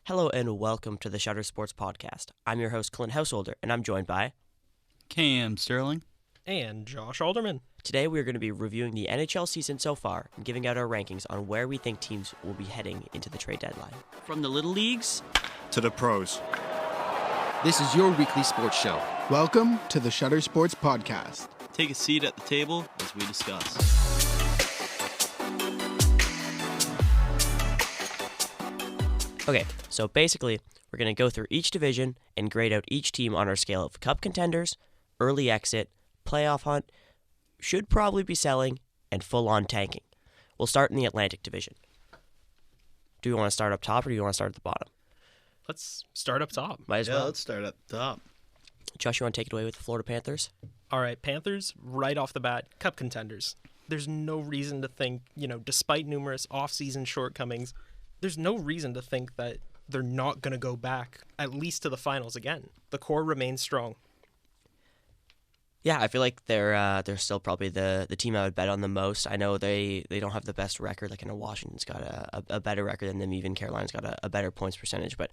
Hello and welcome to the Shutter Sports Podcast. I'm your host, Clint Householder, and I'm joined by Cam Stirling. And Josh Alderman. Today we're going to be reviewing the NHL season so far and giving out our rankings on where we think teams will be heading into the trade deadline. From the little leagues to the pros. This is your weekly sports show. Welcome to the Shutter Sports Podcast. Take a seat at the table as we discuss. Okay, so basically, we're going to go through each division and grade out each team on our scale of cup contenders, early exit, playoff hunt, should probably be selling, and full-on tanking. We'll start in the Atlantic Division. Do you want to start up top or do you want to start at the bottom? Let's start up top. Might as well. Let's start up top. Josh, you want to take it away with the Florida Panthers? All right, Panthers, right off the bat, cup contenders. There's no reason to think, despite numerous off-season shortcomings, there's no reason to think that they're not going to go back at least to the finals again. The core remains strong. Yeah, I feel like they're still probably the team I would bet on the most. I know they don't have the best record. Like, I know Washington's got a better record than them. Even Carolina's got a better points percentage. But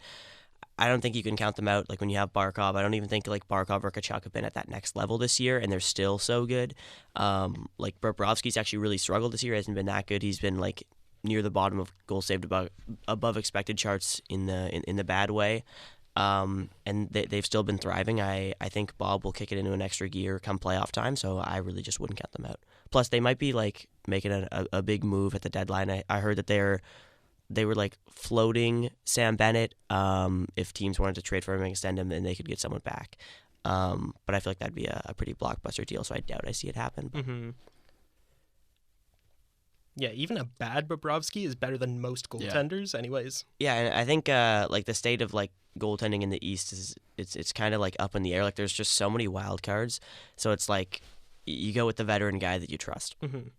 I don't think you can count them out. Like, when you have Barkov, I don't even think like Barkov or Kachuk have been at that next level this year, and they're still so good. Like, Bobrovsky's actually really struggled this year. He hasn't been that good. He's been like near the bottom of goals saved above expected charts in the bad way. And they've still been thriving. I think Bob will kick it into an extra gear come playoff time, so I really just wouldn't count them out. Plus, they might be like making a big move at the deadline. I heard that they were like floating Sam Bennett. If teams wanted to trade for him and extend him, then they could get someone back. But I feel like that'd be a pretty blockbuster deal, so I doubt I see it happen. Mm-hmm. Yeah, even a bad Bobrovsky is better than most goaltenders anyways. Yeah, and I think like the state of like goaltending in the East is it's kind of like up in the air. Like, there's just so many wild cards. So it's like you go with the veteran guy that you trust. Mm-hmm.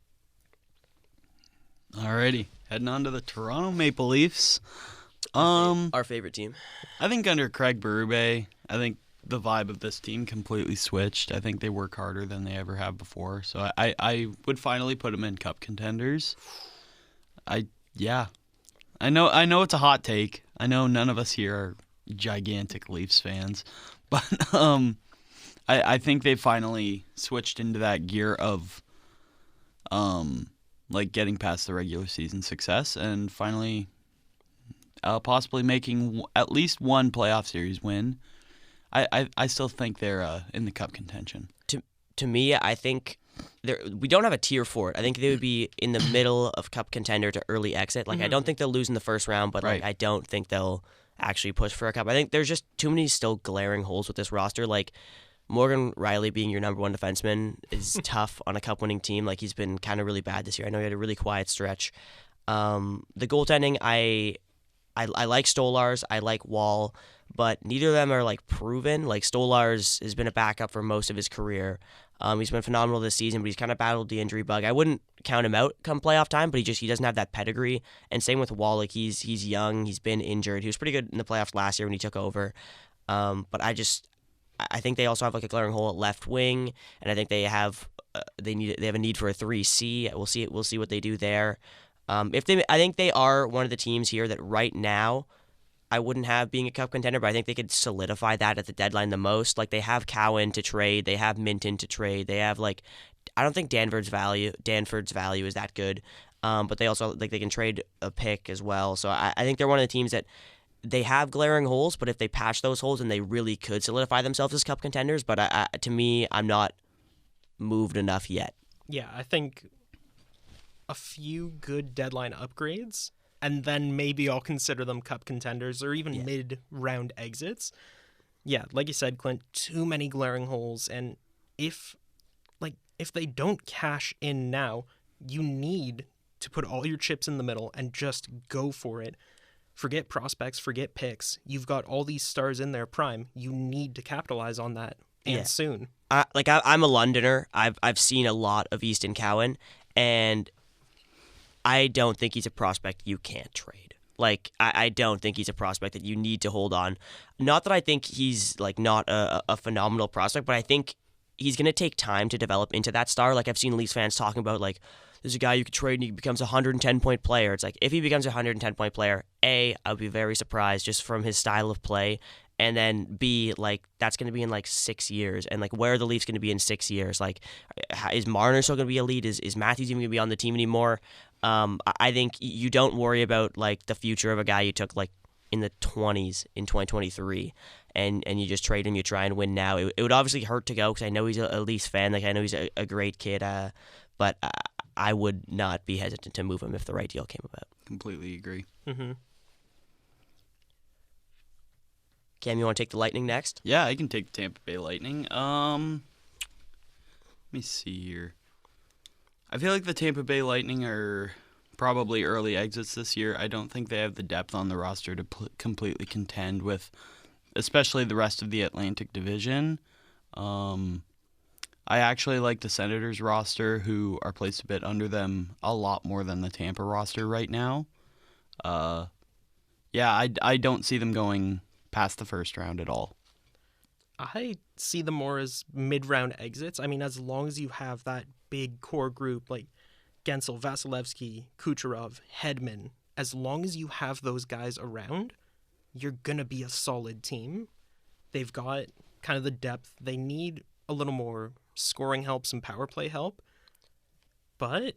Alrighty, heading on to the Toronto Maple Leafs. Our favorite team. I think under Craig Berube, I think the vibe of this team completely switched. I think they work harder than they ever have before. So I would finally put them in cup contenders. I know it's a hot take. I know none of us here are gigantic Leafs fans, but I think they finally switched into that gear of like getting past the regular season success and finally possibly making at least one playoff series win. I still think they're in the cup contention. To me, I think we don't have a tier for it. I think they would be in the middle of cup contender to early exit. Like, I don't think they'll lose in the first round, but like, I don't think they'll actually push for a cup. I think there's just too many still glaring holes with this roster. Like, Morgan Rielly being your number one defenseman is tough on a cup-winning team. Like, he's been kind of really bad this year. I know he had a really quiet stretch. The goaltending, I like Stolarz. I like Wall. But neither of them are like proven. Like, Stolarz has been a backup for most of his career. He's been phenomenal this season, but he's kind of battled the injury bug. I wouldn't count him out come playoff time, but he doesn't have that pedigree. And same with Wall. Like, he's young. He's been injured. He was pretty good in the playoffs last year when he took over. But I think they also have like a glaring hole at left wing, and I think they have a need for a 3C. We'll see what they do there. I think they are one of the teams here that right now I wouldn't have being a cup contender, but I think they could solidify that at the deadline the most. Like, they have Cowan to trade, they have Minton to trade, they have like, I don't think Danford's value is that good, but they also like they can trade a pick as well. So I think they're one of the teams that they have glaring holes, but if they patch those holes, then they really could solidify themselves as cup contenders. But to me, I'm not moved enough yet. Yeah, I think a few good deadline upgrades, and then maybe I'll consider them cup contenders or even mid-round exits. Yeah, like you said, Clint, too many glaring holes. And if they don't cash in now, you need to put all your chips in the middle and just go for it. Forget prospects, forget picks. You've got all these stars in their prime. You need to capitalize on that, and soon. I'm a Londoner. I've seen a lot of Easton Cowan, and I don't think he's a prospect you can't trade. Like, I don't think he's a prospect that you need to hold on. Not that I think he's like not a phenomenal prospect, but I think he's going to take time to develop into that star. Like, I've seen Leafs fans talking about like, there's a guy you could trade and he becomes a 110-point player. It's like, if he becomes a 110-point player, A, I would be very surprised just from his style of play. And then B, like, that's going to be in like 6 years. And like, where are the Leafs going to be in 6 years? Like, is Marner still going to be elite? Is Matthews even going to be on the team anymore? I think you don't worry about like the future of a guy you took like in the 20s in 2023, and you just trade him. You try and win now. It would obviously hurt to go because I know he's a Leafs fan. Like, I know he's a great kid. But I would not be hesitant to move him if the right deal came about. Completely agree. Mm-hmm. Cam, you want to take the Lightning next? Yeah, I can take the Tampa Bay Lightning. Let me see here. I feel like the Tampa Bay Lightning are probably early exits this year. I don't think they have the depth on the roster to completely contend with, especially the rest of the Atlantic Division. I actually like the Senators roster, who are placed a bit under them a lot more than the Tampa roster right now. I don't see them going past the first round at all. I see them more as mid-round exits. I mean, as long as you have that big core group like Gensel, Vasilevsky, Kucherov, Hedman, as long as you have those guys around, you're going to be a solid team. They've got kind of the depth. They need a little more scoring help, some power play help. But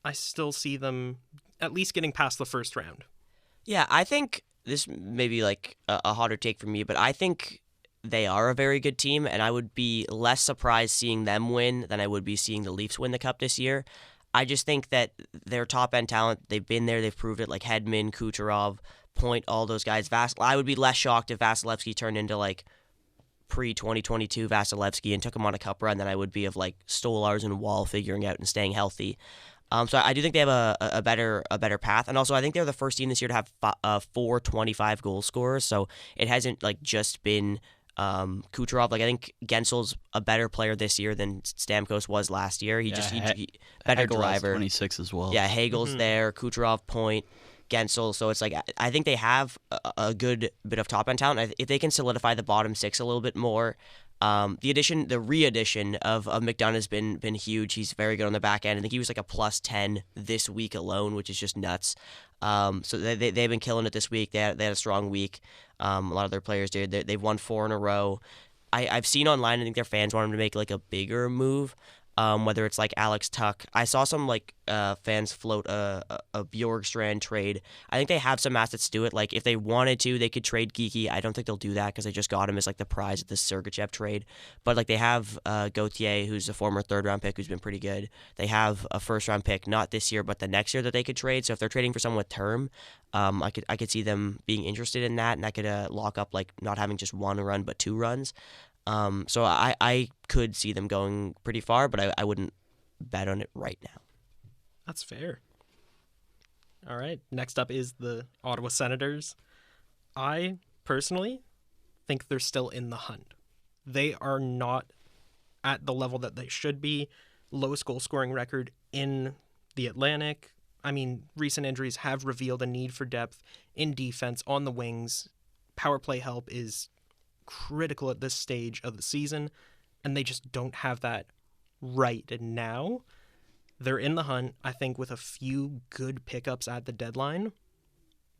I still see them at least getting past the first round. Yeah, I think this may be like a hotter take from me, but I think they are a very good team, and I would be less surprised seeing them win than I would be seeing the Leafs win the Cup this year. I just think that their top-end talent, they've been there, they've proved it, like Hedman, Kucherov, Point, all those guys. I would be less shocked if Vasilevsky turned into like pre-2022 Vasilevsky and took him on a Cup run than I would be of like Stolarz and Wall figuring out and staying healthy. So I do think they have a better path, and also I think they're the first team this year to have 4 25 goal scorers. So it hasn't like just been Kucherov. Like, I think Gensel's a better player this year than Stamkos was last year. He better Hagel driver. 26 as well. Yeah, Hagel's there. Kucherov, Point, Gensel. So it's like I think they have a good bit of top end talent. If they can solidify the bottom 6 a little bit more. The re-addition of McDonough has been huge. He's very good on the back end. I think he was like a +10 this week alone, which is just nuts. So they've been killing it this week. They had a strong week. A lot of their players did. They've won 4 in a row. I've seen online, I think their fans want them to make like a bigger move. Whether it's like Alex Tuck. I saw some like fans float a Bjorkstrand trade. I think they have some assets to do it. Like, if they wanted to, they could trade Geeky. I don't think they'll do that because they just got him as like the prize of the Sergachev trade. But like, they have Gauthier, who's a former 3rd-round pick who's been pretty good. They have a 1st-round pick, not this year but the next year, that they could trade. So if they're trading for someone with term, I could see them being interested in that, and that could lock up like not having just 1 run but 2 runs. So I could see them going pretty far, but I wouldn't bet on it right now. That's fair. All right. Next up is the Ottawa Senators. I personally think they're still in the hunt. They are not at the level that they should be. Lowest goal scoring record in the Atlantic. I mean, recent injuries have revealed a need for depth in defense on the wings. Power play help is critical at this stage of the season, and they just don't have that right now. They're in the hunt. I think with a few good pickups at the deadline,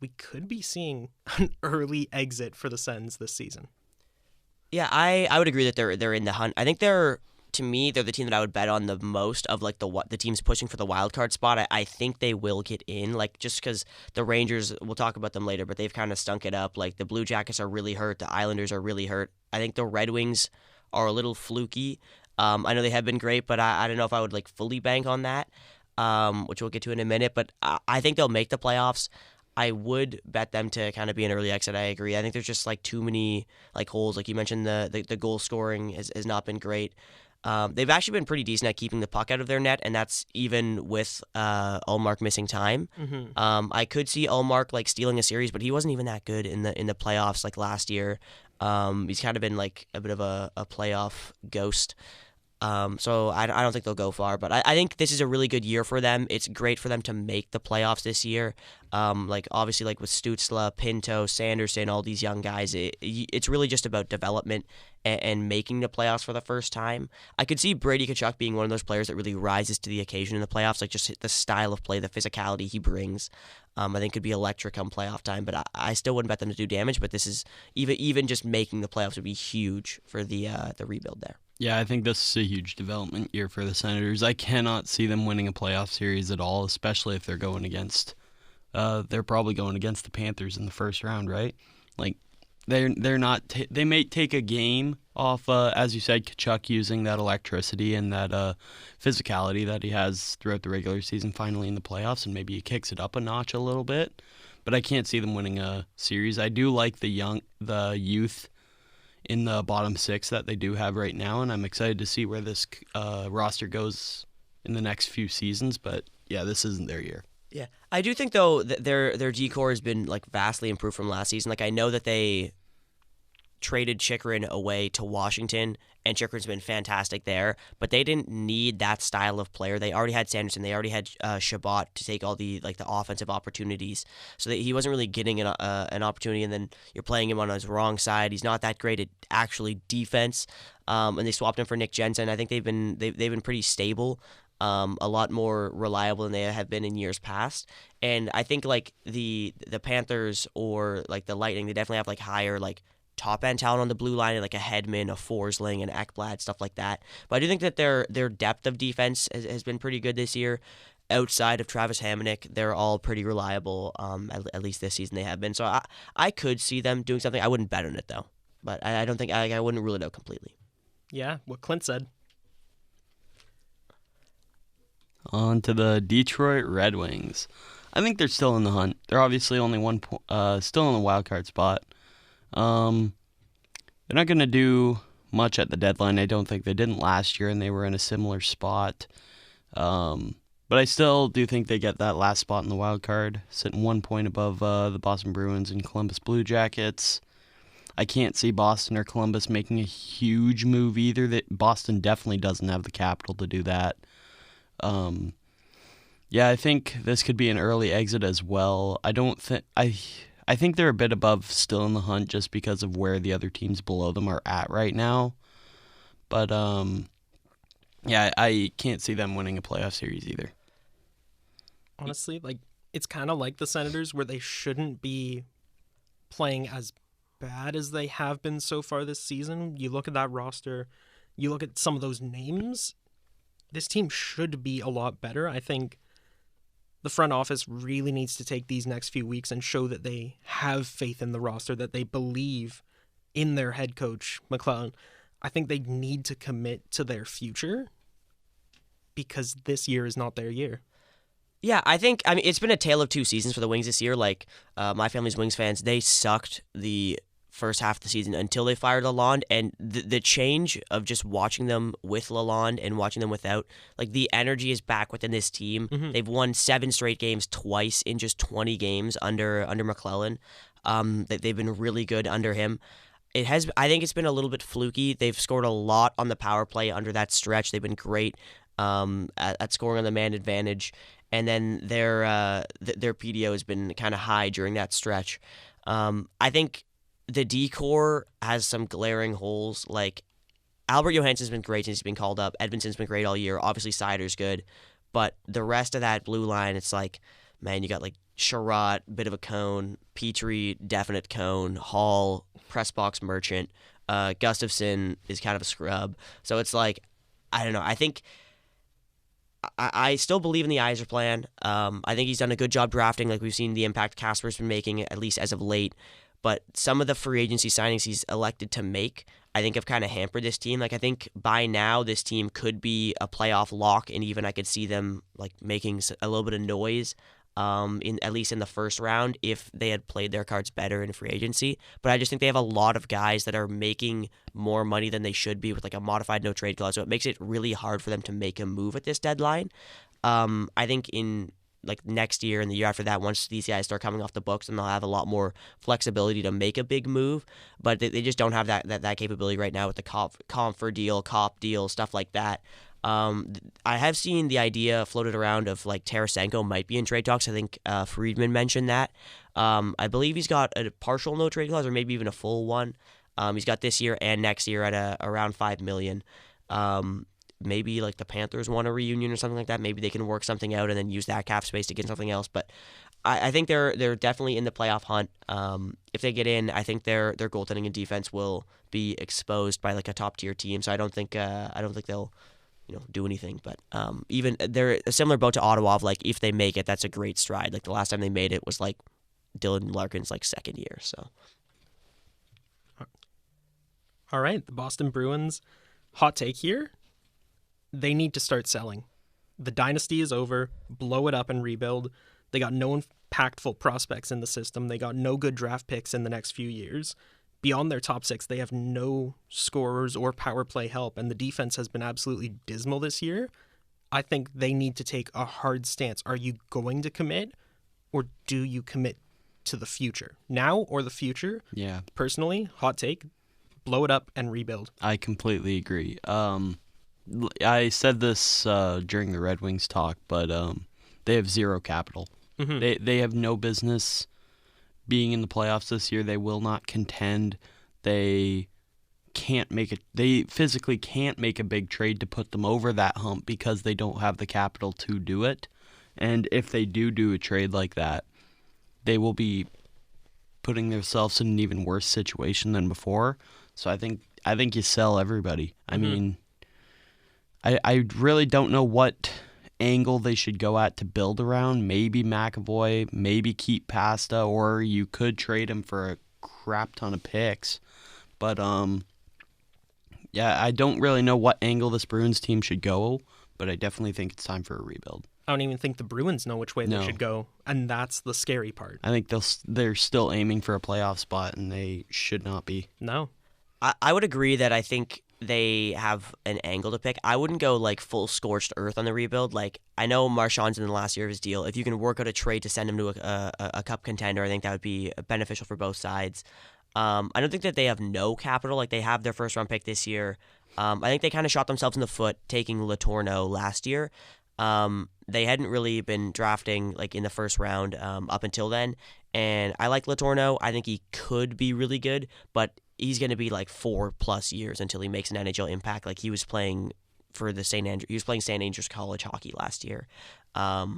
we could be seeing an early exit for the Sens this season. Yeah, I would agree that they're in the hunt. I think they're the team that I would bet on the most of like the teams pushing for the wild card spot. I think they will get in, like, just because the Rangers, we'll talk about them later, but they've kind of stunk it up. Like, the Blue Jackets are really hurt. The Islanders are really hurt. I think the Red Wings are a little fluky. I know they have been great, but I don't know if I would like fully bank on that, which we'll get to in a minute. But I think they'll make the playoffs. I would bet them to kind of be an early exit. I agree. I think there's just like too many like holes. Like you mentioned, the goal scoring has not been great. They've actually been pretty decent at keeping the puck out of their net, and that's even with Ullmark missing time. Mm-hmm. I could see Ullmark like stealing a series, but he wasn't even that good in the playoffs like last year. He's kind of been like a bit of a playoff ghost. So I don't think they'll go far, but I think this is a really good year for them. It's great for them to make the playoffs this year. Like obviously, like with Stützle, Pinto, Sanderson, all these young guys, it's really just about development and making the playoffs for the first time. I could see Brady Tkachuk being one of those players that really rises to the occasion in the playoffs, like just the style of play, the physicality he brings. I think could be electric come playoff time, but I still wouldn't bet them to do damage. But this is even just making the playoffs would be huge for the rebuild there. Yeah, I think this is a huge development year for the Senators. I cannot see them winning a playoff series at all, especially if they're going against. They're probably going against the Panthers in the first round, right? Like they're not. They may take a game off, as you said, Tkachuk using that electricity and that physicality that he has throughout the regular season. Finally in the playoffs, and maybe he kicks it up a notch a little bit. But I can't see them winning a series. I do like the youth in the bottom six that they do have right now, and I'm excited to see where this roster goes in the next few seasons. But yeah, this isn't their year. Yeah, I do think though that their D-core has been like vastly improved from last season. Like I know that they traded Chychrun away to Washington, and Chychrun's been fantastic there, but they didn't need that style of player. They already had Sanderson, they already had Shabbat to take all the offensive opportunities, so that he wasn't really getting an opportunity. And then you're playing him on his wrong side. He's not that great at actually defense. And they swapped him for Nick Jensen. I think they've been pretty stable. A lot more reliable than they have been in years past. And I think like the Panthers or like the Lightning, they definitely have like higher like top end talent on the blue line, like a Hedman, a Forsling, an Ekblad, stuff like that. But I do think that their depth of defense has been pretty good this year. Outside of Travis Hamonic, they're all pretty reliable. At least this season they have been. So I could see them doing something. I wouldn't bet on it though. But I don't think I wouldn't rule it out completely. Yeah, what Clint said. On to the Detroit Red Wings. I think they're still in the hunt. They're obviously only still in the wild card spot. They're not going to do much at the deadline. I don't think they didn't last year, and they were in a similar spot. But I still do think they get that last spot in the wild card, sitting 1 point above the Boston Bruins and Columbus Blue Jackets. I can't see Boston or Columbus making a huge move either. That Boston definitely doesn't have the capital to do that. Yeah, I think this could be an early exit as well. I think they're a bit above still in the hunt just because of where the other teams below them are at right now. But yeah, I can't see them winning a playoff series either. Honestly, like it's kind of like the Senators where they shouldn't be playing as bad as they have been so far this season. You look at that roster, you look at some of those names, this team should be a lot better. I think the front office really needs to take these next few weeks and show that they have faith in the roster, that they believe in their head coach, McLellan. I think they need to commit to their future because this year is not their year. Yeah, I mean, it's been a tale of two seasons for the Wings this year. Like, my family's Wings fans, they sucked the first half of the season until they fired Lalonde, and the change of just watching them with Lalonde and watching them without, like the energy is back within this team. Mm-hmm. They've won 7 straight games twice in just 20 games under McLellan. They've been really good under him. I think it's been a little bit fluky. They've scored a lot on the power play under that stretch. They've been great at scoring on the man advantage, and then their PDO has been kind of high during that stretch. I think the D-core has some glaring holes. Like, Albert Johansson's been great since he's been called up. Edmondson's been great all year. Obviously, Seider's good. But the rest of that blue line, it's like, man, you got like Sherratt, bit of a cone. Petrie, definite cone. Hall, press box merchant. Gustafsson is kind of a scrub. So it's like, I don't know. I think I still believe in the Yzer plan. I think he's done a good job drafting. Like, we've seen the impact Casper's been making, at least as of late. But some of the free agency signings he's elected to make, I think, have kind of hampered this team. Like, I think by now this team could be a playoff lock, and even I could see them like making a little bit of noise, at least in the first round, if they had played their cards better in free agency. But I just think they have a lot of guys that are making more money than they should be with like a modified no trade clause, so it makes it really hard for them to make a move at this deadline. I think in like next year and the year after that, once these guys start coming off the books, and they'll have a lot more flexibility to make a big move. But they just don't have that capability right now with the Comfer deal, Cop deal, stuff like that. I have seen the idea floated around of like Tarasenko might be in trade talks. I think Friedman mentioned that. I believe he's got a partial no trade clause, or maybe even a full one. He's got this year and next year at around $5 million. Maybe like the Panthers want a reunion or something like that. Maybe they can work something out and then use that cap space to get something else. But I think they're definitely in the playoff hunt. If they get in, I think their goaltending and defense will be exposed by like a top tier team. So I don't think they'll do anything. But even they're a similar boat to Ottawa. Of like if they make it, that's a great stride. Like the last time they made it was like Dylan Larkin's like second year. So. All right, the Boston Bruins. Hot take here. They need to start selling. The dynasty is over. Blow it up and rebuild. They got no impactful prospects in the system. They got no good draft picks in the next few years. Beyond their top six, they have no scorers or power play help, and the defense has been absolutely dismal this year. I think they need to take a hard stance. Are you going to commit, or do you commit to the future? Now or the future? Yeah. Personally, hot take, blow it up and rebuild. I completely agree. I said this during the Red Wings talk, but they have zero capital. Mm-hmm. They have no business being in the playoffs this year. They will not contend. They can't make it. They physically can't make a big trade to put them over that hump because they don't have the capital to do it. And if they do a trade like that, they will be putting themselves in an even worse situation than before. So I think you sell everybody. I mean, I really don't know what angle they should go at to build around. Maybe McAvoy, maybe keep Pasta, or you could trade him for a crap ton of picks. But I don't really know what angle this Bruins team should go, but I definitely think it's time for a rebuild. I don't even think the Bruins know which way they should go, and that's the scary part. I think they're still aiming for a playoff spot, and they should not be. No. I would agree that I think they have an angle to pick. I wouldn't go like full scorched earth on the rebuild. Like I know Marchand's in the last year of his deal. If you can work out a trade to send him to a cup contender, I think that would be beneficial for both sides. I don't think that they have no capital. Like they have their first round pick this year. I think they kind of shot themselves in the foot taking Letourneau last year. They hadn't really been drafting like in the first round up until then. And I like Letourneau. I think he could be really good, but he's going to be like 4+ years until he makes an NHL impact. Like he was playing for the St. Andrews College hockey last year,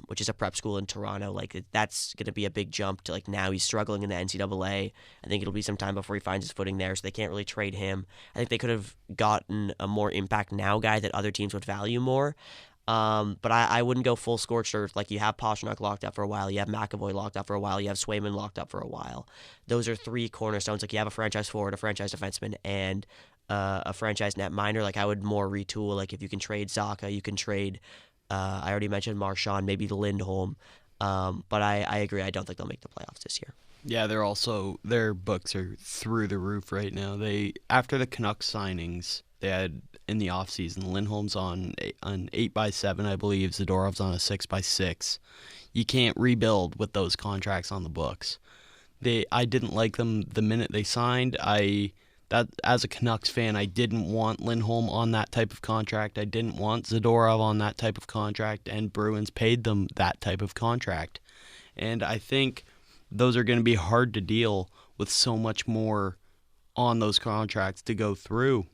which is a prep school in Toronto. Like that's going to be a big jump to like now he's struggling in the NCAA. I think it'll be some time before he finds his footing there, so they can't really trade him. I think they could have gotten a more impact now guy that other teams would value more. But I wouldn't go full scorched earth. Like you have Pastrnak locked up for a while, you have McAvoy locked up for a while, you have Swayman locked up for a while. Those are 3 cornerstones. Like you have a franchise forward, a franchise defenseman, and a franchise net minor. Like I would more retool. Like if you can trade Zacha, you can trade. I already mentioned Marchand, maybe Lindholm. But I agree. I don't think they'll make the playoffs this year. Yeah, their books are through the roof right now. After the Canucks signings, they had in the offseason, Lindholm's on an 8x7, I believe. Zadorov's on a 6x6. You can't rebuild with those contracts on the books. I didn't like them the minute they signed. As a Canucks fan, I didn't want Lindholm on that type of contract. I didn't want Zadorov on that type of contract, and Bruins paid them that type of contract. And I think those are going to be hard to deal with so much more on those contracts to go through.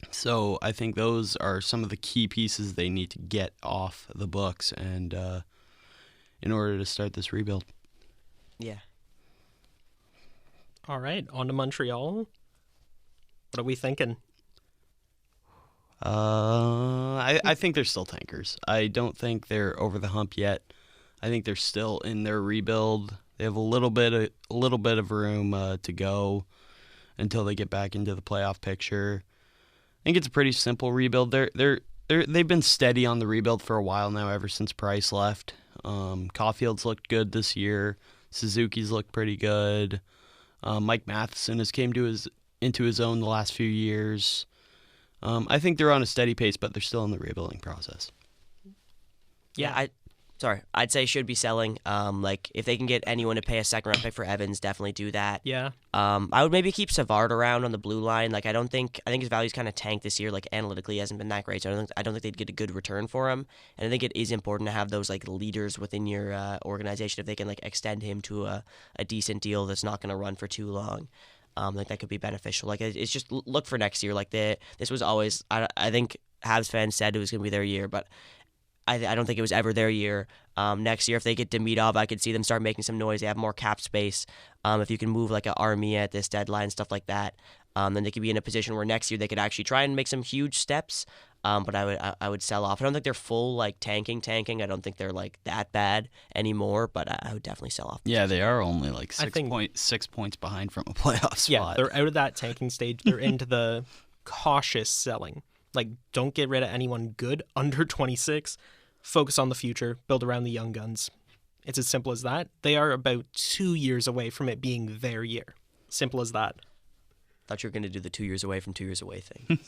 So I think those are some of the key pieces they need to get off the books and in order to start this rebuild. Yeah. All right, on to Montreal. What are we thinking? I think they're still tankers. I don't think they're over the hump yet. I think they're still in their rebuild. They have a little bit of room to go until they get back into the playoff picture. I think it's a pretty simple rebuild. They've been steady on the rebuild for a while now, ever since Price left. Caulfield's looked good this year. Suzuki's looked pretty good. Mike Matheson has came into his own the last few years. I think they're on a steady pace, but they're still in the rebuilding process. Yeah, I'd say should be selling. Like if they can get anyone to pay a second round pick for Evans, definitely do that. Yeah. I would maybe keep Savard around on the blue line. Like I think his value's kind of tanked this year. Like analytically, he hasn't been that great. So I don't think they'd get a good return for him. And I think it is important to have those like leaders within your organization if they can like extend him to a decent deal that's not going to run for too long. Like that could be beneficial. Like it's just look for next year. Like this was always I think Habs fans said it was going to be their year, but I don't think it was ever their year. Next year, if they get Demidov, I could see them start making some noise. They have more cap space. If you can move like an Army at this deadline, stuff like that, then they could be in a position where next year they could actually try and make some huge steps. But I would sell off. I don't think they're full like tanking. I don't think they're like that bad anymore. But I would definitely sell off. Yeah, they are only like 6 points behind from a playoff spot. Yeah, they're out of that tanking stage. They're into the cautious selling. Like, don't get rid of anyone good under 26. Focus on the future. Build around the young guns. It's as simple as that. They are about 2 years away from it being their year. Simple as that. Thought you were going to do the 2 years away from 2 years away thing.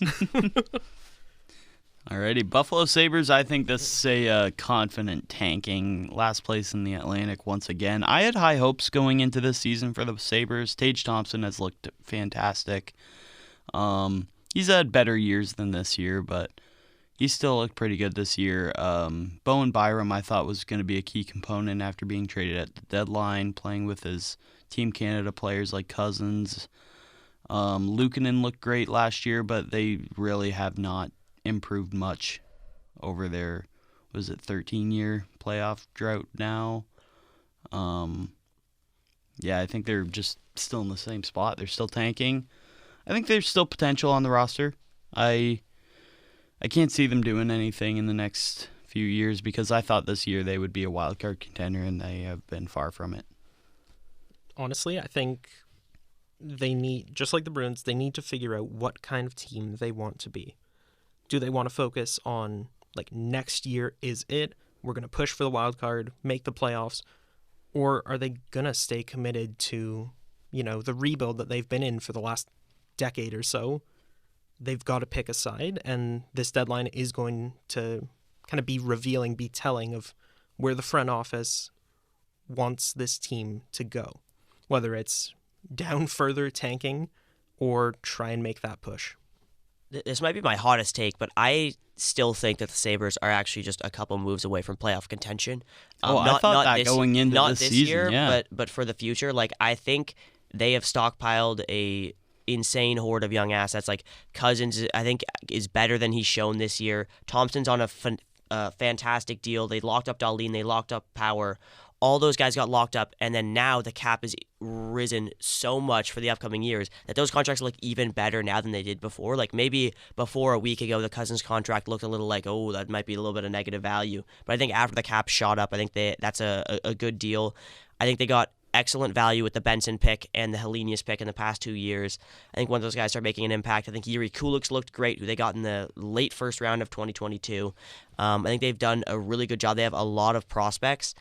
Alrighty, Buffalo Sabres, I think this is a confident tanking. Last place in the Atlantic once again. I had high hopes going into this season for the Sabres. Tage Thompson has looked fantastic. He's had better years than this year, but he still looked pretty good this year. Bowen Byram, I thought, was going to be a key component after being traded at the deadline, playing with his Team Canada players like Cousins. Luukkonen looked great last year, but they really have not improved much over their, 13-year playoff drought now. Yeah, I think they're just still in the same spot. They're still tanking. I think there's still potential on the roster. I can't see them doing anything in the next few years because I thought this year they would be a wild card contender, and they have been far from it. Honestly, I think they need, just like the Bruins, they need to figure out what kind of team they want to be. Do they want to focus on, like, next year is it? We're going to push for the wild card, make the playoffs, or are they going to stay committed to, the rebuild that they've been in for the last decade or so? They've got to pick a side, and this deadline is going to kind of be revealing, be telling of where the front office wants this team to go, whether it's down further tanking or try and make that push. This might be my hottest take, but I still think that the Sabres are actually just a couple moves away from playoff contention. I thought that going into not this this season, year, yeah. but for the future. Like I think they have stockpiled a insane horde of young assets. Like Cousins, I think, is better than he's shown this year. Thompson's on a fantastic deal. They locked up Dahlin. They locked up Power. All those guys got locked up, and then now the cap has risen so much for the upcoming years that those contracts look even better now than they did before. Like maybe before a week ago, the Cousins contract looked a little like, oh, that might be a little bit of negative value. But I think after the cap shot up, I think that's a good deal. I think they got excellent value with the Benson pick and the Helenius pick in the past 2 years. I think when those guys start making an impact, I think Yuri Kulik's looked great, who they got in the late first round of 2022. I think they've done a really good job. They have a lot of prospects.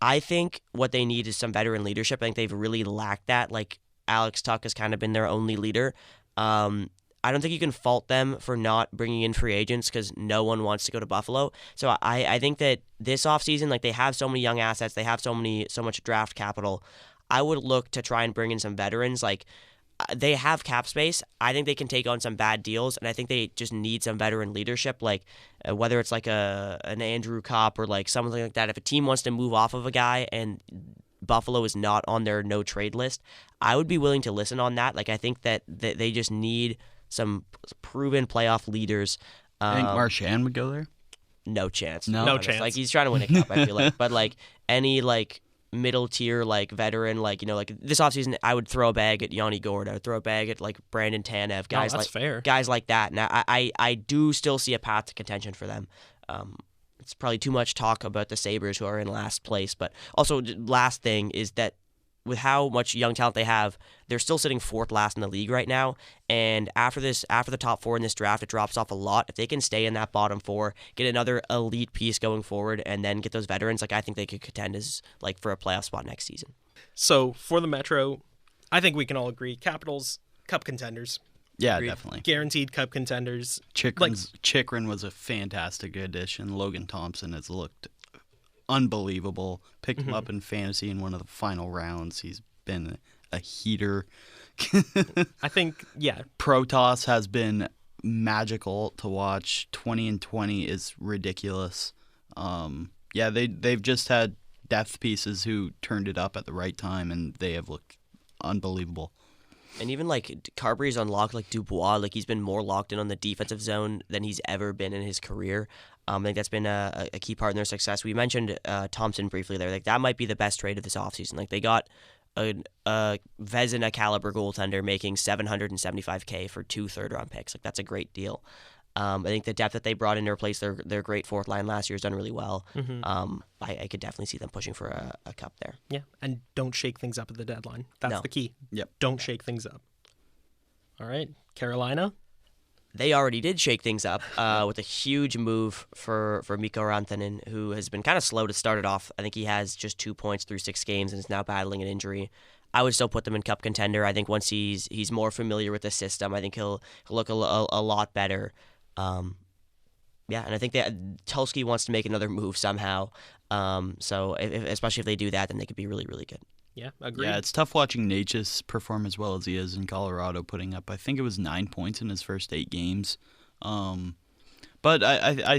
I think what they need is some veteran leadership. I think they've really lacked that. Like Alex Tuch has kind of been their only leader. I don't think you can fault them for not bringing in free agents because no one wants to go to Buffalo. So I think that this offseason, like they have so many young assets, they have so much draft capital. I would look to try and bring in some veterans. Like they have cap space. I think they can take on some bad deals, and I think they just need some veteran leadership. Like whether it's like an Andrew Kopp or like something like that. If a team wants to move off of a guy and Buffalo is not on their no trade list, I would be willing to listen on that. Like I think that they just need some proven playoff leaders. I think Marchand would go there. No chance. No chance. Like he's trying to win a cup, I feel like. But like any like middle tier like veteran, like like this offseason, I would throw a bag at Yanni Gourde. I would throw a bag at like Brandon Tanev. Guys that's fair. Guys like that. Now I do still see a path to contention for them. It's probably too much talk about the Sabres who are in last place, but also last thing is that with how much young talent they have, they're still sitting fourth last in the league right now. And after the top four in this draft, it drops off a lot. If they can stay in that bottom four, get another elite piece going forward, and then get those veterans, like I think they could contend as like for a playoff spot next season. So for the Metro, I think we can all agree, Capitals, cup contenders. Yeah, Agreed. definitely. Guaranteed cup contenders. Chikrin was a fantastic addition. Logan Thompson has looked unbelievable. Picked him up in fantasy in one of the final rounds. He's been a heater. I think, yeah. Protoss has been magical to watch. 20-20 is ridiculous. They've just had depth pieces who turned it up at the right time, and they have looked unbelievable. And even like Carberry's unlocked, like Dubois, like he's been more locked in on the defensive zone than he's ever been in his career. I think that's been a key part in their success. We mentioned Thompson briefly there. Like that might be the best trade of this offseason. Like they got a Vezina caliber goaltender making $775K for 2 third-round picks. Like that's a great deal. I think the depth that they brought in to replace their great fourth line last year has done really well. I could definitely see them pushing for a cup there. Yeah, and don't shake things up at the deadline. That's the key. Yep. Don't shake things up. All right, Carolina. They already did shake things up with a huge move for Mikko Rantanen, who has been kind of slow to start it off. I think he has just 2 points through 6 games and is now battling an injury. I would still put them in cup contender. I think once he's more familiar with the system, I think he'll look a lot better. And I think that Tulski wants to make another move somehow. So especially if they do that, then they could be really, really good. Yeah, agreed. Yeah, it's tough watching Natchez perform as well as he is in Colorado, putting up, I think it was 9 points in his first 8 games. But I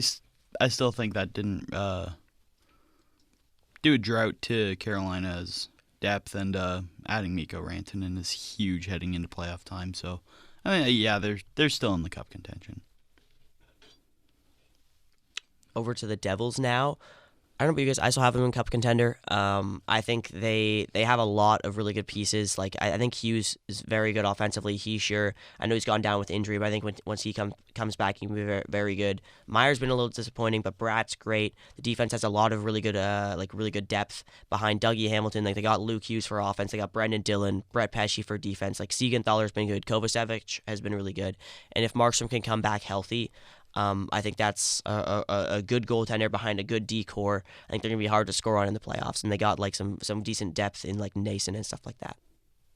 still think that didn't do a drought to Carolina's depth, and adding Mikko Rantanen is huge heading into playoff time. So, I mean, they're still in the cup contention. Over to the Devils now. I don't know about you guys. I still have them in cup contender. I think they have a lot of really good pieces. Like I think Hughes is very good offensively. I know he's gone down with injury, but I think once he comes back, he can be very, very good. Meyer's been a little disappointing, but Bratt's great. The defense has a lot of really good depth behind Dougie Hamilton. Like they got Luke Hughes for offense. They got Brendan Dillon, Brett Pesce for defense. Like Siegenthaler's been good. Kovacevic has been really good. And if Markstrom can come back healthy, I think that's a good goaltender behind a good D-core. I think they're going to be hard to score on in the playoffs, and they got like some decent depth in like Nason and stuff like that.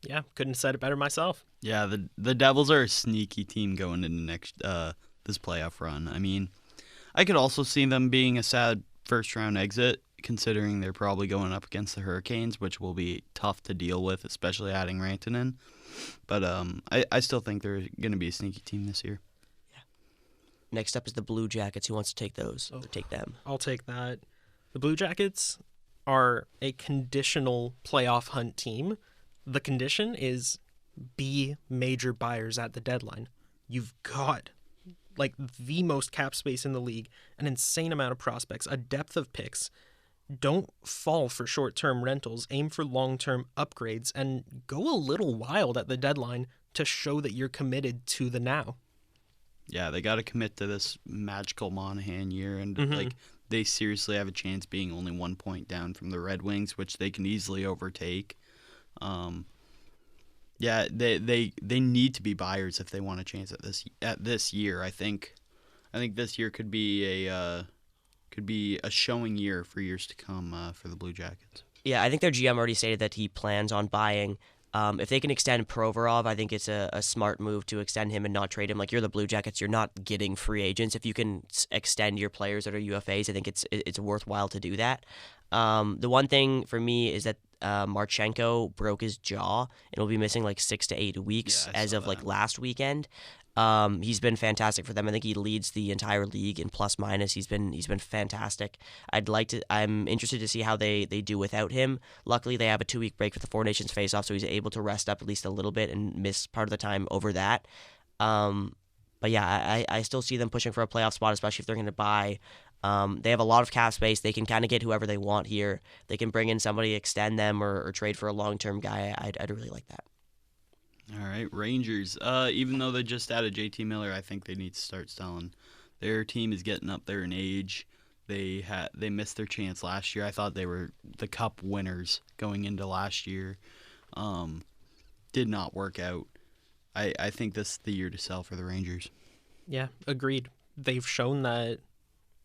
Yeah, couldn't have said it better myself. Yeah, the Devils are a sneaky team going into this playoff run. I mean, I could also see them being a sad first-round exit, considering they're probably going up against the Hurricanes, which will be tough to deal with, especially adding Rantanen. But I still think they're going to be a sneaky team this year. Next up is the Blue Jackets. Who wants to take those? Or take them? I'll take that. The Blue Jackets are a conditional playoff hunt team. The condition is be major buyers at the deadline. You've got like the most cap space in the league, an insane amount of prospects, a depth of picks. Don't fall for short-term rentals. Aim for long-term upgrades and go a little wild at the deadline to show that you're committed to the now. Yeah, they got to commit to this magical Monahan year, and like they seriously have a chance being only 1 point down from the Red Wings, which they can easily overtake. They need to be buyers if they want a chance at this year. I think this year could be a showing year for years to come for the Blue Jackets. Yeah, I think their GM already stated that he plans on buying. If they can extend Provorov, I think it's a smart move to extend him and not trade him. Like, you're the Blue Jackets, you're not getting free agents. If you can extend your players that are UFAs, I think it's worthwhile to do that. The one thing for me is that Marchenko broke his jaw and will be missing like 6 to 8 weeks as of like last weekend. He's been fantastic for them. I think he leads the entire league in plus minus. He's been fantastic. I'm interested to see how they do without him. Luckily, they have a 2-week break for the Four Nations face-off, so he's able to rest up at least a little bit and miss part of the time over that. But yeah, I still see them pushing for a playoff spot, especially if they're going to buy. They have a lot of cap space. They can kind of get whoever they want here. They can bring in somebody, extend them, or trade for a long-term guy. I'd really like that. All right, Rangers. Even though they just added JT Miller, I think they need to start selling. Their team is getting up there in age. They missed their chance last year. I thought they were the Cup winners going into last year. Did not work out. I think this is the year to sell for the Rangers. Yeah, agreed. They've shown that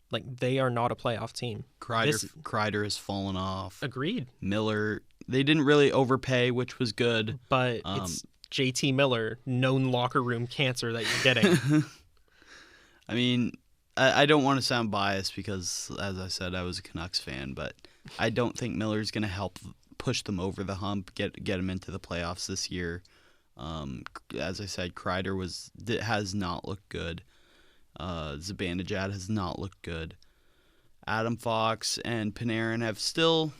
like they are not a playoff team. Kreider has fallen off. Agreed. Miller, they didn't really overpay, which was good. But it's JT Miller, known locker room cancer that you're getting. I mean, I don't want to sound biased because, as I said, I was a Canucks fan, but I don't think Miller's going to help push them over the hump, get them into the playoffs this year. As I said, Kreider has not looked good. Zibanejad has not looked good. Adam Fox and Panarin have still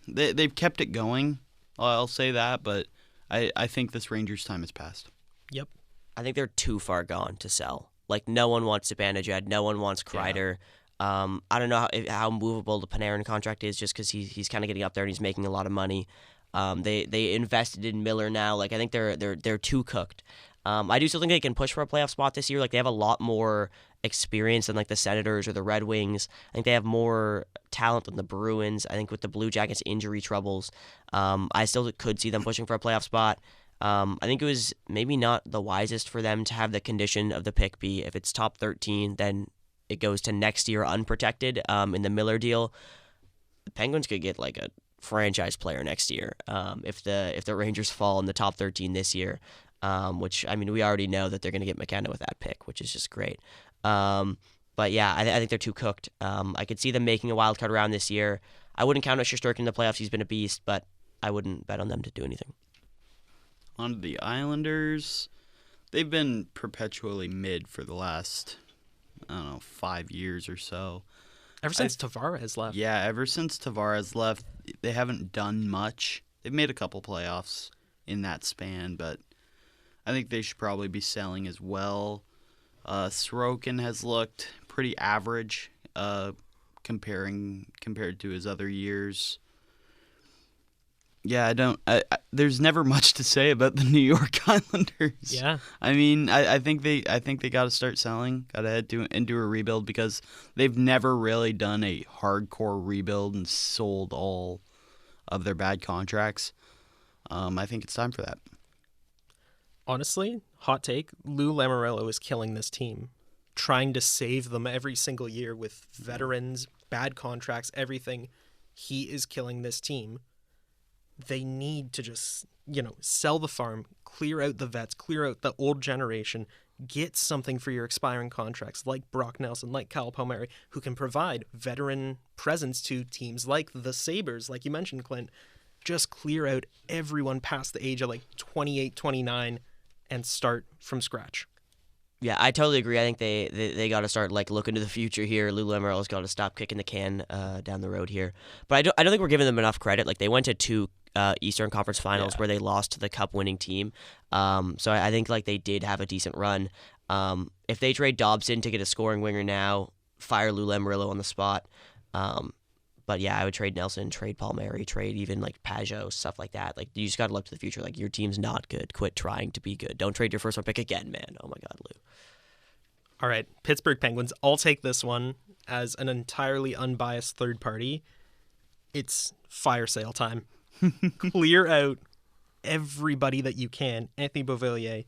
they've kept it going. I'll say that, but I think this Rangers time has passed. Yep. I think they're too far gone to sell. Like, no one wants Zibanejad, no one wants Kreider. Yeah. I don't know how movable the Panarin contract is, just because he's kind of getting up there and he's making a lot of money. They invested in Miller now. Like, I think they're too cooked. I do still think they can push for a playoff spot this year. Like, they have a lot more experience than like the Senators or the Red Wings. I think they have more talent than the Bruins. I think with the Blue Jackets' injury troubles, I still could see them pushing for a playoff spot. I think it was maybe not the wisest for them to have the condition of the pick be, if it's top 13, then it goes to next year unprotected. In the Miller deal, the Penguins could get like a franchise player next year if the Rangers fall in the top 13 this year, which, I mean, we already know that they're going to get McKenna with that pick, which is just great. But yeah, I think they're too cooked. I could see them making a wild card round this year. I wouldn't count out Shesterkin in the playoffs. He's been a beast, but I wouldn't bet on them to do anything. On to the Islanders. They've been perpetually mid for the last, 5 years or so. Ever since Tavares left. Yeah, ever since Tavares left, they haven't done much. They've made a couple playoffs in that span, but I think they should probably be selling as well. Sorokin has looked pretty average compared to his other years. Yeah, there's never much to say about the New York Islanders. Yeah. I mean, I think they got to start selling, got to head into a rebuild, because they've never really done a hardcore rebuild and sold all of their bad contracts. I think it's time for that. Honestly, hot take, Lou Lamoriello is killing this team, trying to save them every single year with veterans, bad contracts, everything. He is killing this team. They need to just, sell the farm, clear out the vets, clear out the old generation, get something for your expiring contracts like Brock Nelson, like Kyle Palmieri, who can provide veteran presence to teams like the Sabres, like you mentioned, Clint. Just clear out everyone past the age of like 28, 29 and start from scratch. Yeah, I totally agree. I think they got to start looking to the future here. Lou Lamoriello's got to stop kicking the can down the road here. But I don't think we're giving them enough credit. Like, they went to 2 Eastern Conference Finals where they lost to the Cup-winning team. So I think they did have a decent run. If they trade Dobson to get a scoring winger now, fire Lou Lamoriello on the spot. But yeah, I would trade Nelson, trade Palmieri, trade even Pajot, stuff like that. You just got to look to the future. Your team's not good. Quit trying to be good. Don't trade your first round pick again, man. Oh my God, Lou. All right, Pittsburgh Penguins. I'll take this one as an entirely unbiased third party. It's fire sale time. Clear out everybody that you can. Anthony Beauvillier,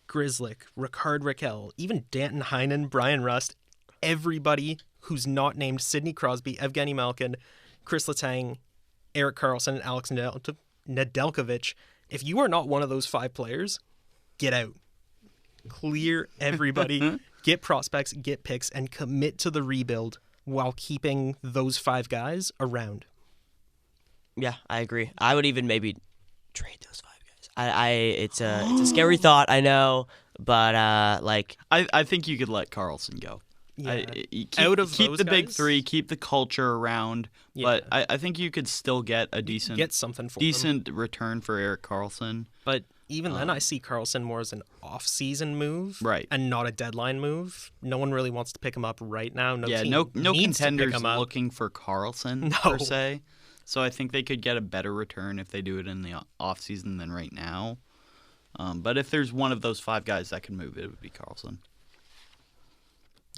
Grzelcyk, Rickard Rakell, even Danton Heinen, Brian Rust, everybody who's not named Sidney Crosby, Evgeny Malkin, Chris Letang, Erik Karlsson, and Alex Nedeljkovic. If you are not one of those 5 players, get out. Clear everybody, get prospects, get picks, and commit to the rebuild while keeping those 5 guys around. Yeah, I agree. I would even maybe trade those 5 guys. It's a scary thought, I know, but I think you could let Karlsson go. Yeah. Keep those the big guys? 3, keep the culture around, Yeah. but I think you could still get a decent something for them. return for Erik Karlsson. But even then, I see Karlsson more as an off-season move, Right, and not a deadline move. No one really wants to pick him up right now. No team no needs to pick contenders him up. looking for Karlsson No. per se. So I think they could get a better return if they do it in the off season than right now. But if there's one of those 5 guys that can move, it would be Karlsson.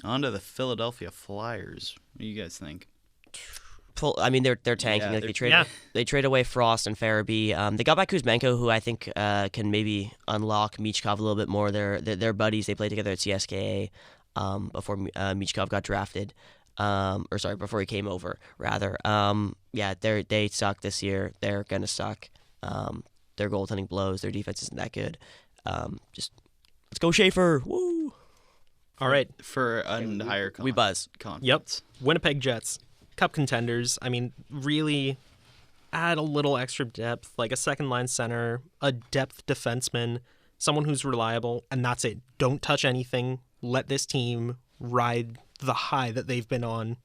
On to the Philadelphia Flyers. What do you guys think? I mean, they're tanking. Yeah, They trade away Frost and Farabee. They got back Kuzmenko, who I think can maybe unlock Michkov a little bit more. They're buddies. They played together at CSKA before Michkov got drafted. Before he came over, rather. They suck this year. They're gonna suck. Their goaltending blows. Their defense isn't that good. Just let's go Schaefer. Woo! All right. For a higher We buzz. conference. Yep. Winnipeg Jets, Cup contenders. I mean, really add a little extra depth, like a second line center, a depth defenseman, someone who's reliable, and that's it. Don't touch anything. Let this team ride the high that they've been on.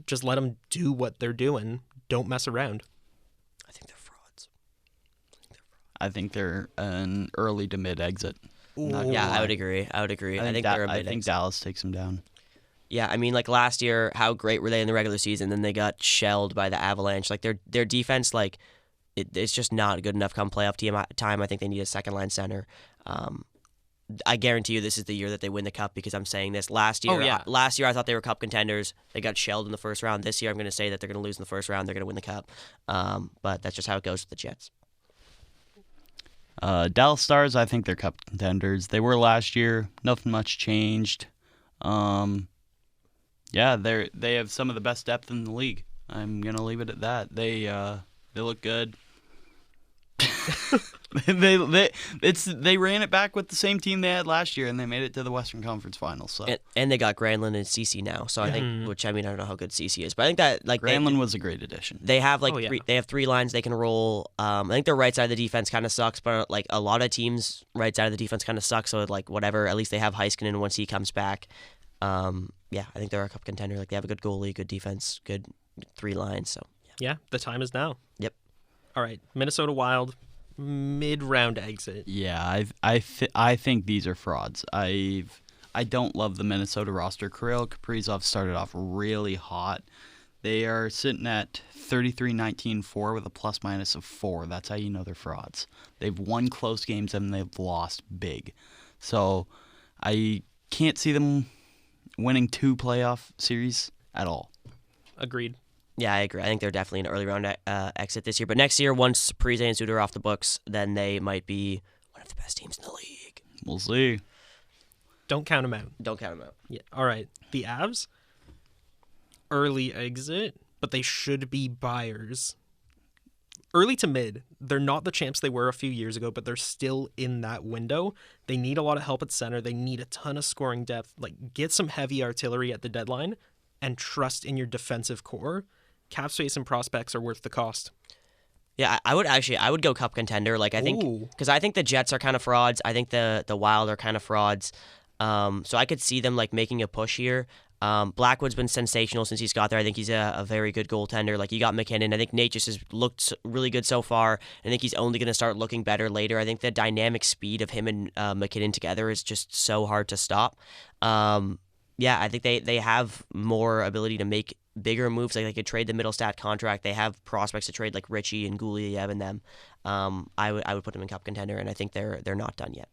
Just let them do what they're doing. Don't mess around. I think they're frauds. I think they're an early to mid exit. Yeah, I would agree. I think they're a I mid think exit. Dallas takes them down. Yeah, I mean, like last year, how great were they in the regular season? Then they got shelled by the Avalanche. Like their defense, like it's just not good enough come playoff time. I think they need a second line center. I guarantee you, this is the year that they win the cup because I'm saying this. Last year, I thought they were cup contenders. They got shelled in the first round. This year, I'm going to say that they're going to lose in the first round. They're going to win the cup. But that's just how it goes with the Jets. Dallas Stars, I think they're cup contenders. They were last year. Nothing much changed. Yeah, they have some of the best depth in the league. I'm gonna leave it at that. They look good. they ran it back with the same team they had last year, and they made it to the Western Conference Finals. So and they got Granlund and Cece now. So I think, which I mean, I don't know how good Cece is, but I think that like Granlund was a great addition. They have they have three lines they can roll. I think their right side of the defense kind of sucks, but like a lot of teams' right side of the defense kind of sucks. So like whatever, at least they have Heiskanen once he comes back. Yeah, I think they're a cup contender. Like they have a good goalie, good defense, good three lines. So yeah, the time is now. Yep. All right, Minnesota Wild, mid-round exit. Yeah, I think these are frauds. I don't love the Minnesota roster. Kirill Kaprizov started off really hot. They are sitting at 33-19-4 with a plus-minus of 4. That's how you know they're frauds. They've won close games and they've lost big. So I can't see them winning 2 playoff series at all. Agreed. Yeah, I agree. I think they're definitely an early round exit this year. But next year, once Parise and Suter are off the books, then they might be one of the best teams in the league. We'll see. Don't count them out. Don't count them out. Yeah. All right. The Avs, early exit, but they should be buyers. Early to mid. They're not the champs they were a few years ago, but they're still in that window. They need a lot of help at center. They need a ton of scoring depth. Like, get some heavy artillery at the deadline and trust in your defensive core. Cap space and prospects are worth the cost. Yeah, I would go cup contender. Like I think because I think the Jets are kind of frauds. I think the Wild are kind of frauds. So I could see them like making a push here. Blackwood's been sensational since he's got there. I think he's a very good goaltender. Like you got McKinnon. I think Nate just has looked really good so far. I think he's only going to start looking better later. I think the dynamic speed of him and McKinnon together is just so hard to stop. Yeah, I think they have more ability to make bigger moves. Like they could trade the Middlestat contract. They have prospects to trade like Richie and Guliev and them. I would put them in cup contender, and I think they're not done yet.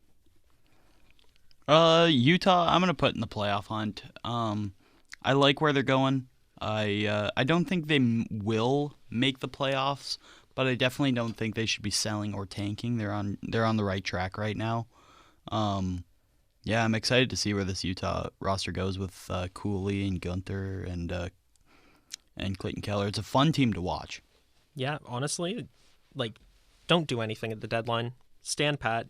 Utah, I'm gonna put in the playoff hunt. I like where they're going. I don't think they will make the playoffs, but I definitely don't think they should be selling or tanking. They're on the right track right now. Yeah, I'm excited to see where this Utah roster goes with Cooley and Gunther and Clayton Keller. It's a fun team to watch. Yeah, honestly, like, don't do anything at the deadline. Stand pat.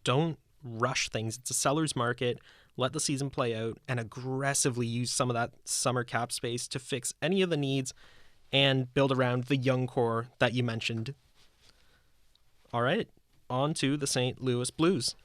Don't rush things. It's a seller's market. Let the season play out and aggressively use some of that summer cap space to fix any of the needs and build around the young core that you mentioned. All right, on to the St. Louis Blues.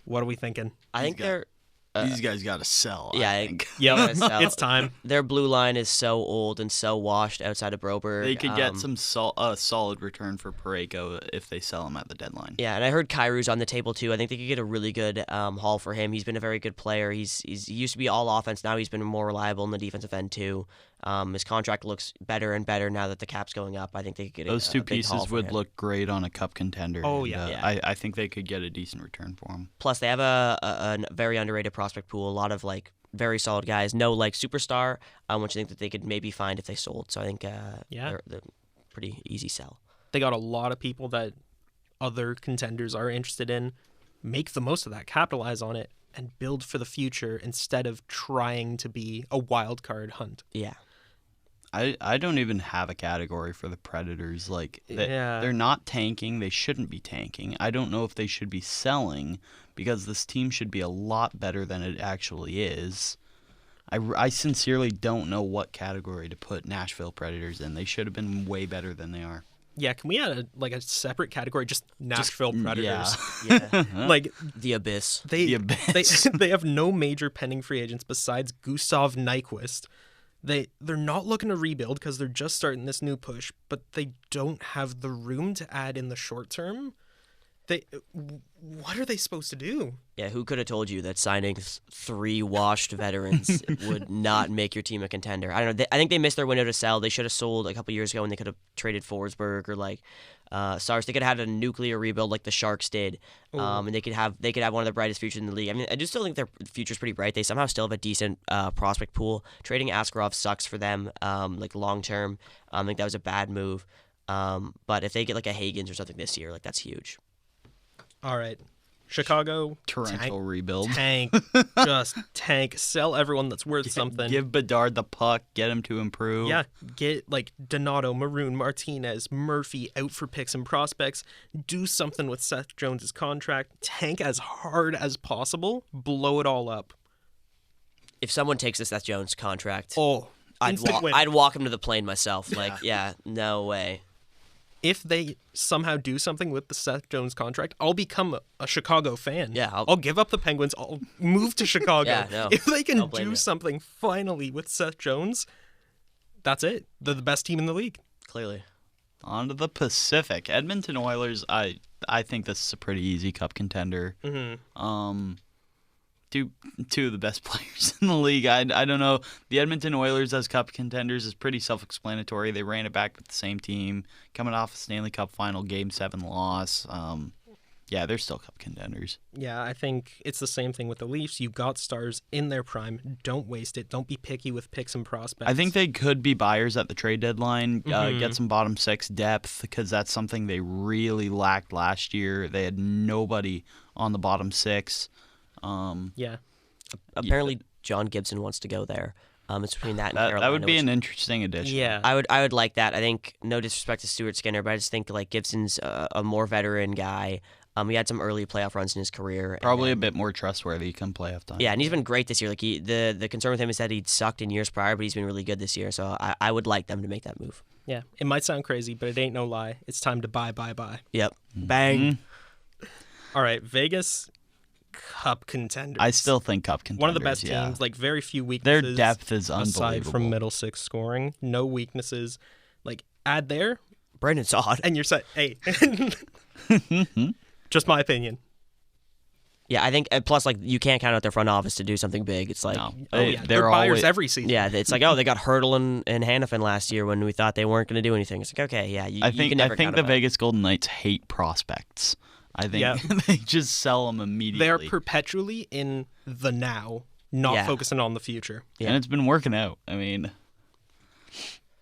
What are we thinking? I think they're... These guys got to sell. Yeah, I think. Yeah, it's time. Their blue line is so old and so washed outside of Broberg. They could get some solid return for Parayko if they sell him at the deadline. Yeah, and I heard Kairu's on the table too. I think they could get a really good haul for him. He's been a very good player. He used to be all offense. Now he's been more reliable in the defensive end too. His contract looks better and better now that the cap's going up. I think they could get those two big haul pieces for would him. look great on a cup contender. Oh, and, yeah. I think they could get a decent return for him. Plus, they have a very underrated prospect pool. A lot of like very solid guys. No like superstar, which I think that they could maybe find if they sold. So I think they're pretty easy sell. They got a lot of people that other contenders are interested in. Make the most of that. Capitalize on it and build for the future instead of trying to be a wild card hunt. Yeah. I don't even have a category for the Predators. Like, they're not tanking. They shouldn't be tanking. I don't know if they should be selling because this team should be a lot better than it actually is. I sincerely don't know what category to put Nashville Predators in. They should have been way better than they are. Yeah, can we add a separate category, just Nashville Predators? Yeah. Like The Abyss. they have no major pending free agents besides Gustav Nyquist. They're not looking to rebuild because they're just starting this new push, but they don't have the room to add in the short term. What are they supposed to do? Yeah, who could have told you that signing 3 washed veterans would not make your team a contender? I don't know. I think they missed their window to sell. They should have sold a couple years ago, and they could have traded Forsberg or Stars. They could have had a nuclear rebuild like the Sharks did, and they could have one of the brightest futures in the league. I mean, I do still think their future's pretty bright. They somehow still have a decent prospect pool. Trading Askarov sucks for them, like long term. I think that was a bad move. But if they get like a Hagens or something this year, like that's huge. All right. Chicago. Torrential rebuild. Tank. Just tank. Sell everyone that's worth something. Give Bedard the puck. Get him to improve. Yeah. Get like Donato, Maroon, Martinez, Murphy out for picks and prospects. Do something with Seth Jones' contract. Tank as hard as possible. Blow it all up. If someone takes the Seth Jones contract, I'd walk him to the plane myself. Like, no way. If they somehow do something with the Seth Jones contract, I'll become a Chicago fan. Yeah, I'll give up the Penguins. I'll move to Chicago. Yeah, no, if they can do you. something finally with Seth Jones, that's it. They're the best team in the league. Clearly. On to the Pacific. Edmonton Oilers, I think this is a pretty easy cup contender. Mm-hmm. Two of the best players in the league. I don't know. The Edmonton Oilers as cup contenders is pretty self-explanatory. They ran it back with the same team, coming off a Stanley Cup final Game 7 loss. They're still cup contenders. Yeah, I think it's the same thing with the Leafs. You got stars in their prime. Don't waste it. Don't be picky with picks and prospects. I think they could be buyers at the trade deadline, get some bottom 6 depth, because that's something they really lacked last year. They had nobody on the bottom 6. Apparently, John Gibson wants to go there. It's between that and Carolina. That would be an interesting addition. Yeah, I would like that. I think, no disrespect to Stuart Skinner, but I just think like Gibson's a more veteran guy. He had some early playoff runs in his career. Probably a bit more trustworthy come playoff time. Yeah, and he's been great this year. Like the concern with him is that he'd sucked in years prior, but he's been really good this year. So I would like them to make that move. Yeah, it might sound crazy, but it ain't no lie. It's time to buy. Yep. Bang. Mm-hmm. All right, Vegas. Cup contenders. I still think cup contenders. One of the best teams, like very few weaknesses. Their depth is unbelievable. Aside from middle 6 scoring, no weaknesses. Like, add there. Brandon Saad. And you're set. Hey. Just my opinion. Yeah, I think, plus, like, you can't count out their front office to do something big. It's like, they're buyers every season. Yeah, it's like, they got Hurdle and Hannafin last year when we thought they weren't going to do anything. It's like, okay, yeah, I think the Vegas Golden Knights hate prospects. I think they just sell them immediately. They're perpetually in the now, not focusing on the future. Yeah. And it's been working out. I mean,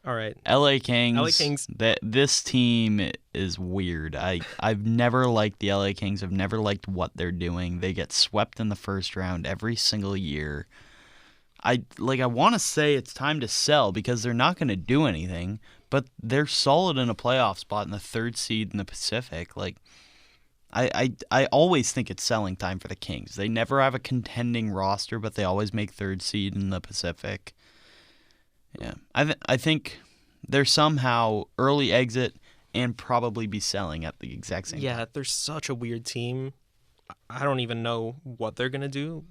all right. LA Kings. This team is weird. I've never liked the LA Kings. I've never liked what they're doing. They get swept in the first round every single year. I want to say it's time to sell because they're not going to do anything, but they're solid in a playoff spot in the 3rd seed in the Pacific. Like, I always think it's selling time for the Kings. They never have a contending roster, but they always make 3rd seed in the Pacific. Yeah, I think they're somehow early exit and probably be selling at the exact same time. Yeah, they're such a weird team. I don't even know what they're gonna do.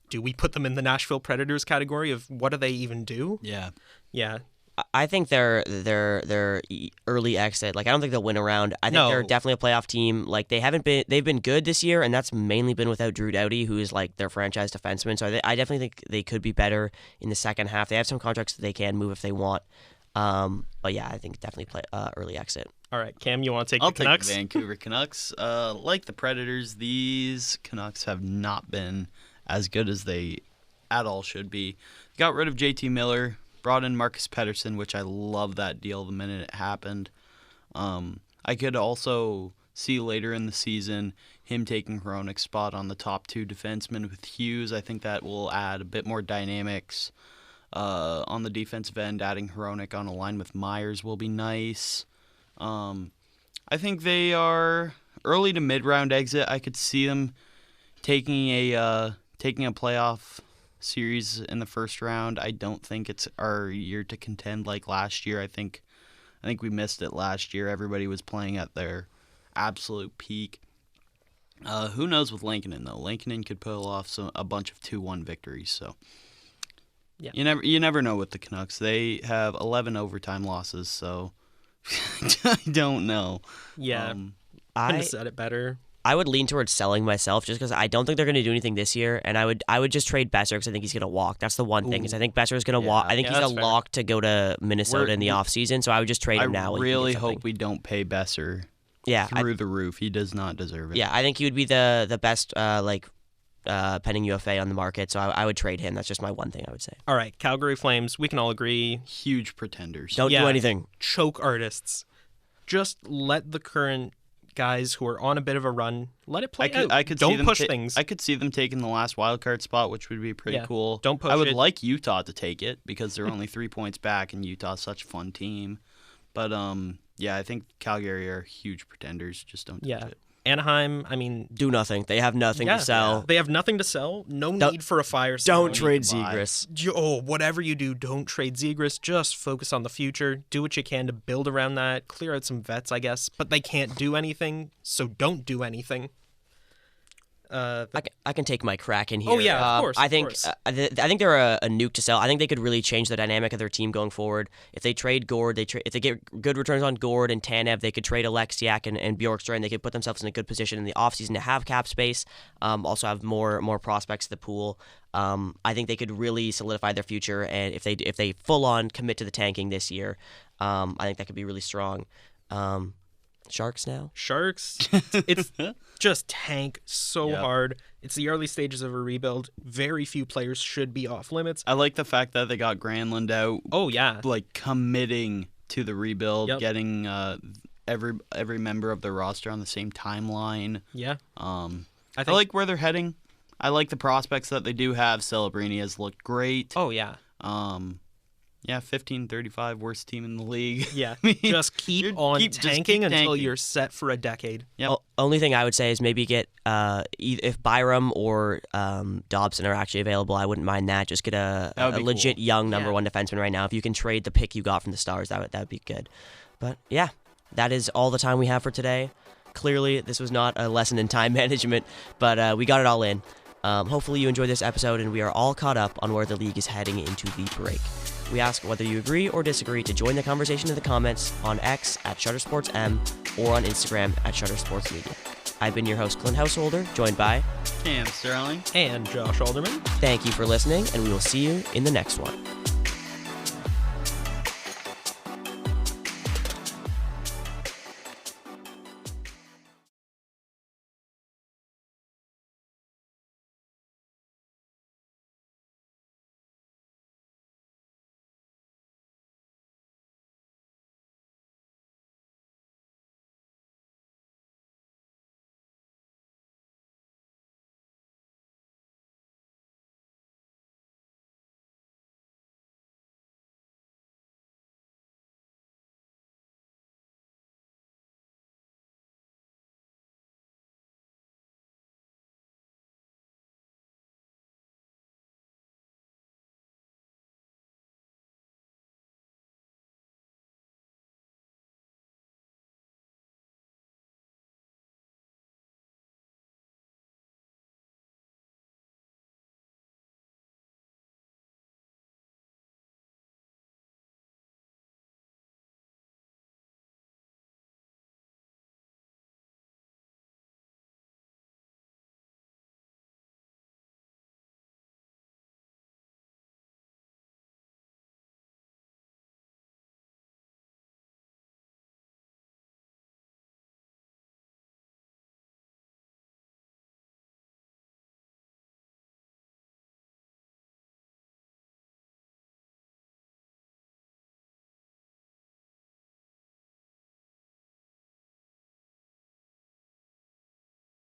Do we put them in the Nashville Predators category of what do they even do? Yeah. I think they're early exit. Like, I don't think they'll win a round. I think they're definitely a playoff team. Like, they've been good this year, and that's mainly been without Drew Doughty, who is like their franchise defenseman. So I definitely think they could be better in the second half. They have some contracts that they can move if they want. But yeah, I think definitely play early exit. All right, Cam, you want to take the Canucks? I'll take the Vancouver Canucks. Like the Predators, these Canucks have not been as good as they at all should be. Got rid of JT Miller. Brought in Marcus Pettersson, which I love that deal the minute it happened. I could also see later in the season him taking Hronek's spot on the top 2 defensemen with Hughes. I think that will add a bit more dynamics. On the defensive end, adding Hronek on a line with Myers will be nice. I think they are early to mid-round exit. I could see them taking a playoff series in the first round. I don't think it's our year to contend like last year. I think we missed it last year. Everybody was playing at their absolute peak. Who knows with Lankinen though? Lankinen could pull off a bunch of 2-1 victories. So yeah, you never know with the Canucks. They have 11 overtime losses. So I don't know. Yeah, couldn't have said it better. I would lean towards selling myself just because I don't think they're going to do anything this year, and I would just trade Besser because I think he's going to walk. That's the one thing is I think Besser is going to walk. I think he's a lock to go to Minnesota in the offseason, so I would just trade him now. I really hope we don't pay Besser through the roof. He does not deserve it. Yeah, I think he would be the best pending UFA on the market, so I would trade him. That's just my one thing I would say. All right, Calgary Flames, we can all agree. Huge pretenders. Don't do anything. Choke artists. Just let the current guys who are on a bit of a run, let it play out. Don't push things. I could see them taking the last wild card spot, which would be pretty cool. Don't push it. I would like Utah to take it because they're only 3 points back, and Utah's such a fun team. But I think Calgary are huge pretenders. Just don't touch it. Anaheim, I mean, do nothing. They have nothing to sell. They have nothing to sell. No need for a fire sale. Don't trade Zegras. Whatever you do, don't trade Zegras. Just focus on the future. Do what you can to build around that. Clear out some vets, I guess. But they can't do anything, so don't do anything. I can take my crack in here. Oh yeah, of course. I think they're a nuke to sell. I think they could really change the dynamic of their team going forward. If they trade Gord, if they get good returns on Gord and Tanev, they could trade Alexiak and Bjorkstrand. They could put themselves in a good position in the offseason to have cap space. Also have more prospects to the pool. I think they could really solidify their future, and if they full on commit to the tanking this year, I think that could be really strong. Sharks now? Sharks. It's just tank so hard. It's the early stages of a rebuild. Very few players should be off limits. I like the fact that they got Granlund out. Oh, yeah. Committing to the rebuild, getting every member of the roster on the same timeline. Yeah. I like where they're heading. I like the prospects that they do have. Celebrini has looked great. Oh, yeah. 15-35, worst team in the league. Yeah, just keep tanking until you're set for a decade. Yep. Only thing I would say is maybe get if Byram or Dobson are actually available, I wouldn't mind that. Just get a legit young number one defenseman right now. If you can trade the pick you got from the Stars, that would be good. But yeah, that is all the time we have for today. Clearly, this was not a lesson in time management, but we got it all in. Hopefully you enjoyed this episode, and we are all caught up on where the league is heading into the break. We ask whether you agree or disagree to join the conversation in the comments on X at ShutterSportsM or on Instagram at ShutterSportsMedia. I've been your host, Clint Householder, joined by Cam Stirling and Josh Alderman. Thank you for listening, and we will see you in the next one.